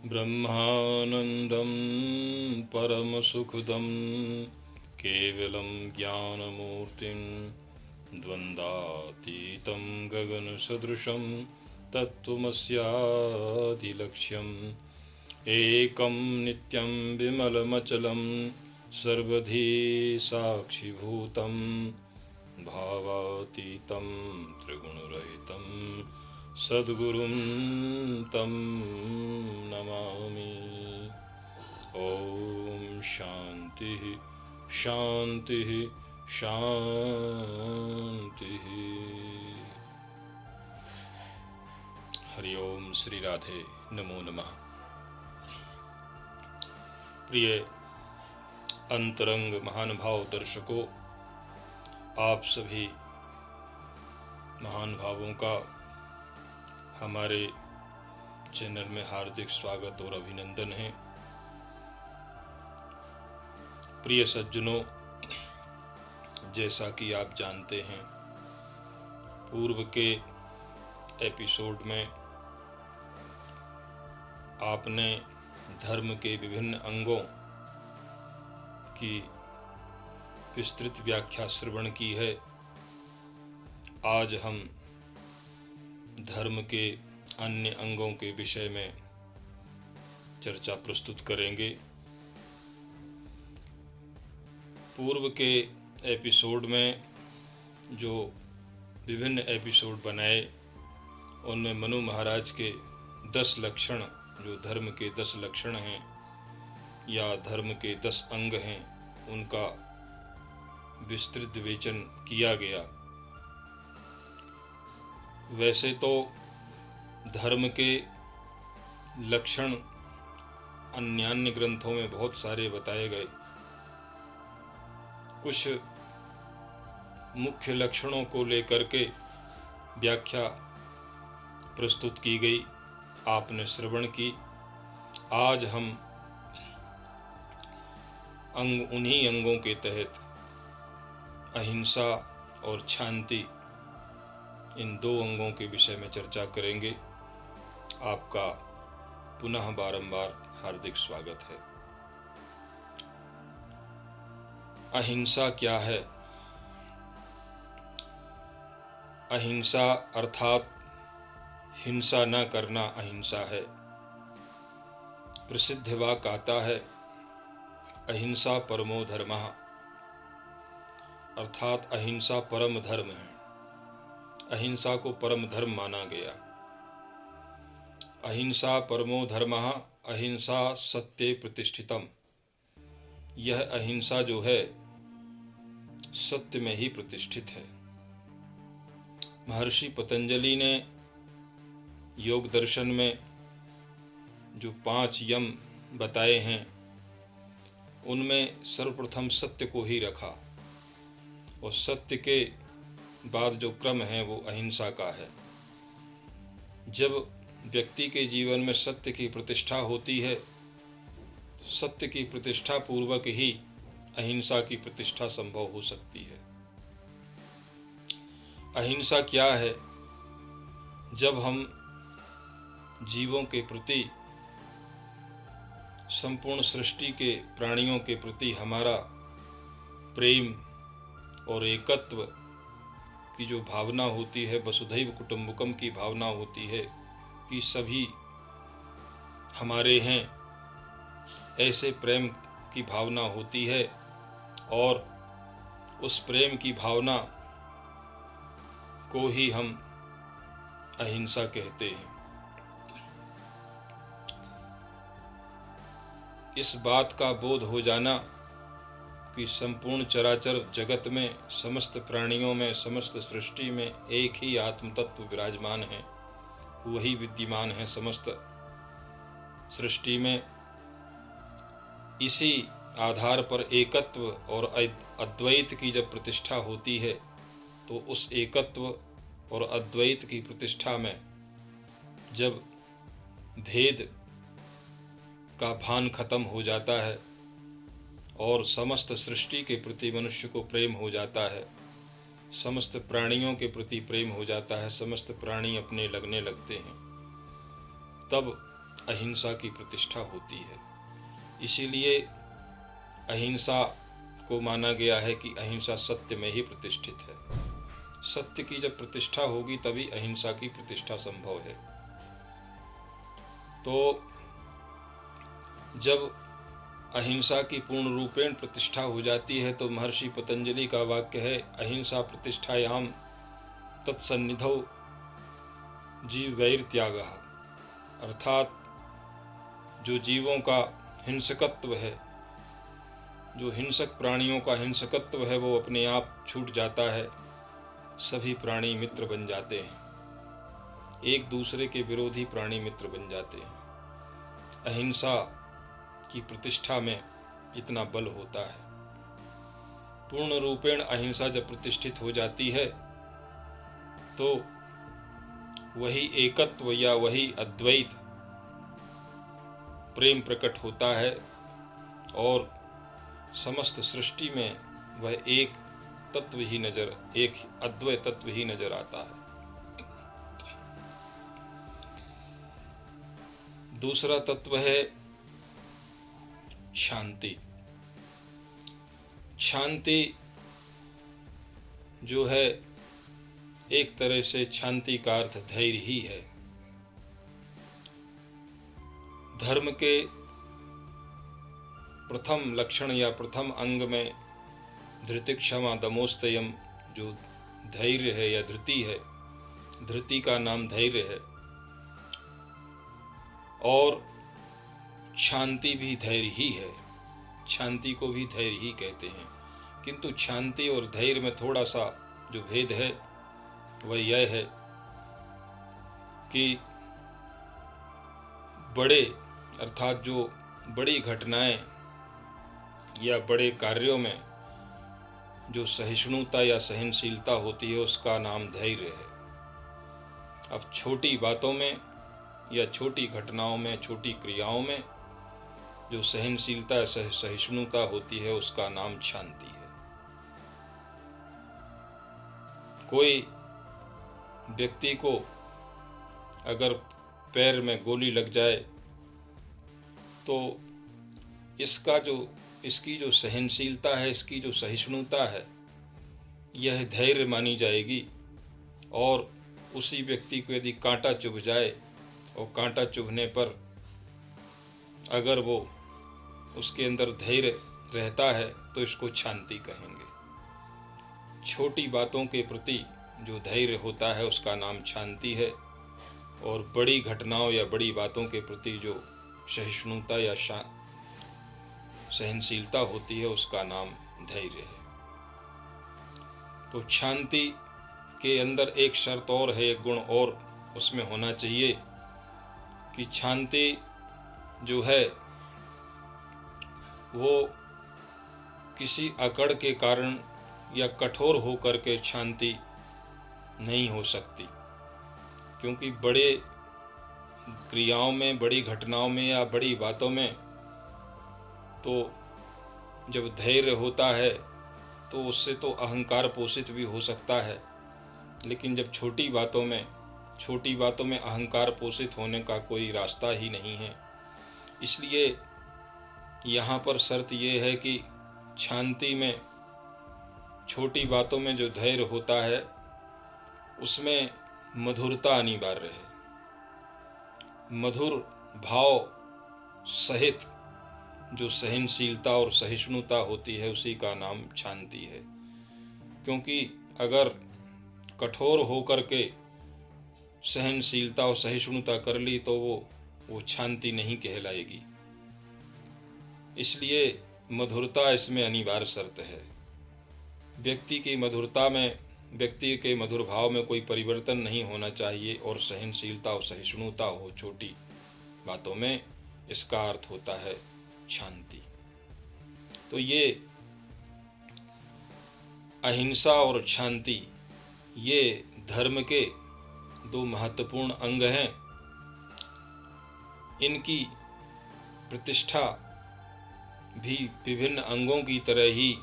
ब्रह्मानन्दं परमसुखदं केवलं ज्ञानमूर्तिं द्वन्द्वातीतं गगनसदृशं तत्त्वमस्यादिलक्ष्यम् एकं नित्यं विमलमचलं सर्वधी साक्षिभूतं भावातीतं त्रिगुणरहितं सद्गुरुं तं नमामि। ॐ शान्तिः शान्तिः शान्तिः। हरि ओम श्री राधे नमो नमः। प्रिय अंतरंग महानुभाव दर्शकों, आप सभी महानुभावों का हमारे चैनल में हार्दिक स्वागत और अभिनंदन है। प्रिय सज्जनों, जैसा कि आप जानते हैं, पूर्व के एपिसोड में आपने धर्म के विभिन्न अंगों की विस्तृत व्याख्या श्रवण की है। आज हम धर्म के अन्य अंगों के विषय में चर्चा प्रस्तुत करेंगे। पूर्व के एपिसोड में जो विभिन्न एपिसोड बनाए, उनमें मनु महाराज के 10 लक्षण, जो धर्म के 10 लक्षण हैं या धर्म के 10 अंग हैं, उनका विस्तृत विवेचन किया गया। वैसे तो धर्म के लक्षण अन्यान्य ग्रंथों में बहुत सारे बताए गए। कुछ मुख्य लक्षणों को लेकर के व्याख्या प्रस्तुत की गई, आपने श्रवण की। आज हम उन्हीं अंगों के तहत अहिंसा और शांति, इन 2 अंगों के विषय में चर्चा करेंगे। आपका पुनः बारंबार हार्दिक स्वागत है। अहिंसा क्या है? अहिंसा अर्थात हिंसा न करना अहिंसा है। प्रसिद्ध वाक्य आता है, अहिंसा परमो धर्मः, अर्थात अहिंसा परम धर्म है। अहिंसा को परम धर्म माना गया। अहिंसा परमो धर्मः, अहिंसा सत्ये प्रतिष्ठितम। यह अहिंसा जो है सत्य में ही प्रतिष्ठित है। महर्षि पतंजलि ने योग दर्शन में जो 5 यम बताए हैं, उनमें सर्वप्रथम सत्य को ही रखा, और सत्य के बाद जो क्रम है वो अहिंसा का है। जब व्यक्ति के जीवन में सत्य की प्रतिष्ठा होती है, सत्य की प्रतिष्ठा पूर्वक ही अहिंसा की प्रतिष्ठा संभव हो सकती है। अहिंसा क्या है? जब हम जीवों के प्रति, संपूर्ण सृष्टि के प्राणियों के प्रति हमारा प्रेम और एकत्व की जो भावना होती है, वसुधैव कुटुंबकम की भावना होती है कि सभी हमारे हैं, ऐसे प्रेम की भावना होती है, और उस प्रेम की भावना को ही हम अहिंसा कहते हैं। इस बात का बोध हो जाना कि संपूर्ण चराचर जगत में, समस्त प्राणियों में, समस्त सृष्टि में एक ही आत्म तत्व विराजमान है, वही विद्यमान है समस्त सृष्टि में। इसी आधार पर एकत्व और अद्वैत की जब प्रतिष्ठा होती है, तो उस एकत्व और अद्वैत की प्रतिष्ठा में जब भेद का भान खत्म हो जाता है और समस्त सृष्टि के प्रति मनुष्य को प्रेम हो जाता है, समस्त प्राणियों के प्रति प्रेम हो जाता है, समस्त प्राणी अपने लगने लगते हैं, तब अहिंसा की प्रतिष्ठा होती है। इसीलिए अहिंसा को माना गया है कि अहिंसा सत्य में ही प्रतिष्ठित है। सत्य की जब प्रतिष्ठा होगी तभी अहिंसा की प्रतिष्ठा संभव है। तो जब अहिंसा की पूर्ण रूपेण प्रतिष्ठा हो जाती है तो महर्षि पतंजलि का वाक्य है, अहिंसा प्रतिष्ठायाम तत्सन्निधौ जीवैर्त्यागः, अर्थात जो जीवों का हिंसकत्व है, जो हिंसक प्राणियों का हिंसकत्व है, वो अपने आप छूट जाता है। सभी प्राणी मित्र बन जाते हैं, एक दूसरे के विरोधी प्राणी मित्र बन जाते हैं। अहिंसा की प्रतिष्ठा में इतना बल होता है। पूर्ण रूपेण अहिंसा जब प्रतिष्ठित हो जाती है तो वही एकत्व या वही अद्वैत प्रेम प्रकट होता है और समस्त सृष्टि में वह एक तत्व ही एक अद्वय तत्व ही नजर आता है। दूसरा तत्व है शांति। शांति जो है, एक तरह से शांति का अर्थ धैर्य ही है। धर्म के प्रथम लक्षण या प्रथम अंग में धृति क्षमा दमोस्तयम जो धैर्य है या धृति है, धृति का नाम धैर्य है, और शांति भी धैर्य ही है। शांति को भी धैर्य ही कहते हैं, किंतु शांति और धैर्य में थोड़ा सा जो भेद है वह यह है कि बड़े अर्थात जो बड़ी घटनाएं या बड़े कार्यों में जो सहिष्णुता या सहनशीलता होती है उसका नाम धैर्य है। अब छोटी बातों में या छोटी घटनाओं में, छोटी क्रियाओं में जो सहनशीलता सहिष्णुता होती है उसका नाम शांति है। कोई व्यक्ति को अगर पैर में गोली लग जाए तो इसकी जो सहनशीलता है, इसकी जो सहिष्णुता है, यह धैर्य मानी जाएगी। और उसी व्यक्ति को यदि कांटा चुभ जाए और कांटा चुभने पर अगर वो उसके अंदर धैर्य रहता है तो इसको शांति कहेंगे। छोटी बातों के प्रति जो धैर्य होता है उसका नाम शांति है, और बड़ी घटनाओं या बड़ी बातों के प्रति जो सहिष्णुता या सहनशीलता होती है उसका नाम धैर्य है। तो शांति के अंदर एक शर्त और है, एक गुण और उसमें होना चाहिए कि शांति जो है वो किसी अकड़ के कारण या कठोर होकर के शांति नहीं हो सकती, क्योंकि बड़े क्रियाओं में, बड़ी घटनाओं में या बड़ी बातों में तो जब धैर्य होता है तो उससे तो अहंकार पोषित भी हो सकता है, लेकिन जब छोटी बातों में अहंकार पोषित होने का कोई रास्ता ही नहीं है। इसलिए यहाँ पर शर्त ये है कि शांति में, छोटी बातों में जो धैर्य होता है उसमें मधुरता अनिवार्य है। मधुर भाव सहित जो सहनशीलता और सहिष्णुता होती है उसी का नाम शांति है। क्योंकि अगर कठोर होकर के सहनशीलता और सहिष्णुता कर ली तो वो शांति नहीं कहलाएगी। इसलिए मधुरता इसमें अनिवार्य शर्त है। व्यक्ति के मधुर भाव में कोई परिवर्तन नहीं होना चाहिए, और सहनशीलता और सहिष्णुता हो छोटी बातों में, इसका अर्थ होता है शांति। तो ये अहिंसा और शांति ये धर्म के दो महत्वपूर्ण अंग हैं। इनकी प्रतिष्ठा भी विभिन्न अंगों की तरह ही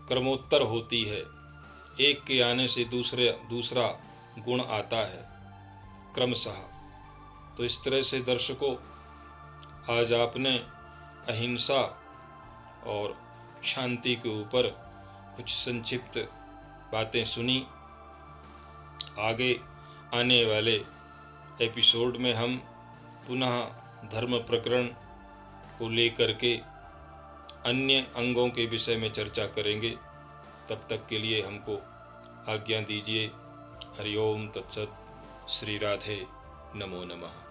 क्रमोत्तर होती है। एक के आने से दूसरा गुण आता है क्रमशः। तो इस तरह से दर्शकों, आज आपने अहिंसा और शांति के ऊपर कुछ संक्षिप्त बातें सुनी। आगे आने वाले एपिसोड में हम पुनः धर्म प्रकरण को लेकर के अन्य अंगों के विषय में चर्चा करेंगे। तब तक के लिए हमको आज्ञा दीजिए। हरि ओम तत्सत। श्री राधे। नमो नमः।